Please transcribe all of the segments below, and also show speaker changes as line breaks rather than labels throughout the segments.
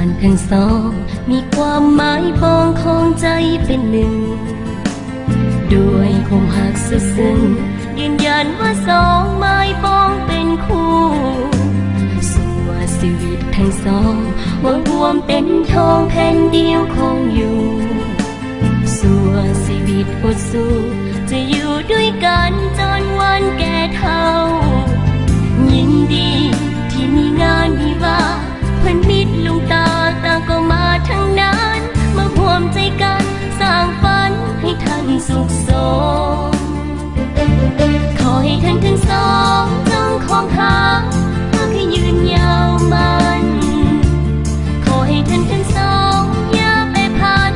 านทั้งสองมีความหมายปองของใจเป็นหนึ่งด้วยความหักสุดซึ้งยืนยันว่าสองไม้ปองเป็นคู่สู่ว่าชีวิตทั้งสองว่ารวมเป็นทองแผ่นเดียวคงอยู่สู่ว่าชีวิตอดสู้จะอยู่ด้วยกันจนวันแก่เฒ่ายินดีที่มีงานวิวาห์เพื่อนมิตรลุงตาต่างก็มาทั้งนั้นมาร่วมใจกันสร้างฝันให้ท่านสุขสมขอให้ท่านทั้งสองจงคงหาให้ยืนยาวมันขอให้ท่านทั้งสองอย่าไปพัน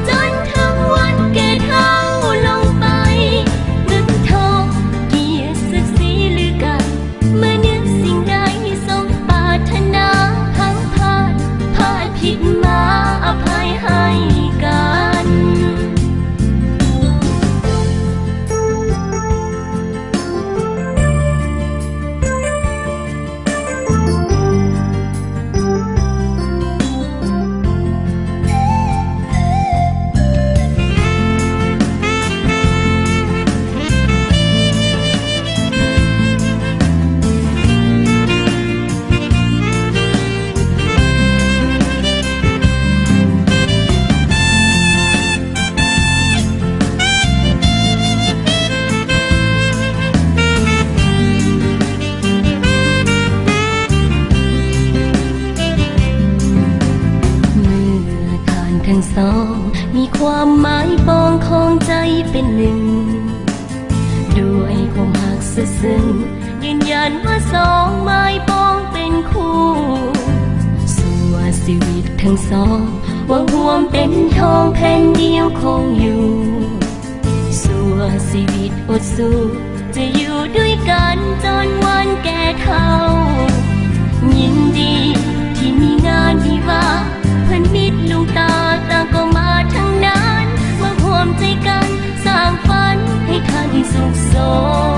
จนถึงวันแก่เฒ่าลงไปเงินทองเกียรติศักดิ์ศรีหรือกันเมื่อนึกสิ่งใดสมปรารถนาทั้งพลาดผิดมาอภัยให้กันทั้งสองมีความหมายปองของใจเป็นหนึ่งด้วยความหักสุดซึ้งยืนยันว่าสองไม้ปองเป็นคู่สู่ว่าชีวิตทั้งสองว่ารวมเป็นทองแผ่นเดียวคงอยู่สู่ว่าชีวิตอดสู้จะอยู่ด้วยกันจนวันแก่เฒ่ายินดีที่มีงานวิวาห์เพื่อนมิตรลุงตาต่างก็มาทั้งนั้นมาร่วมใจกันสร้างฝันให้ท่านสุขสม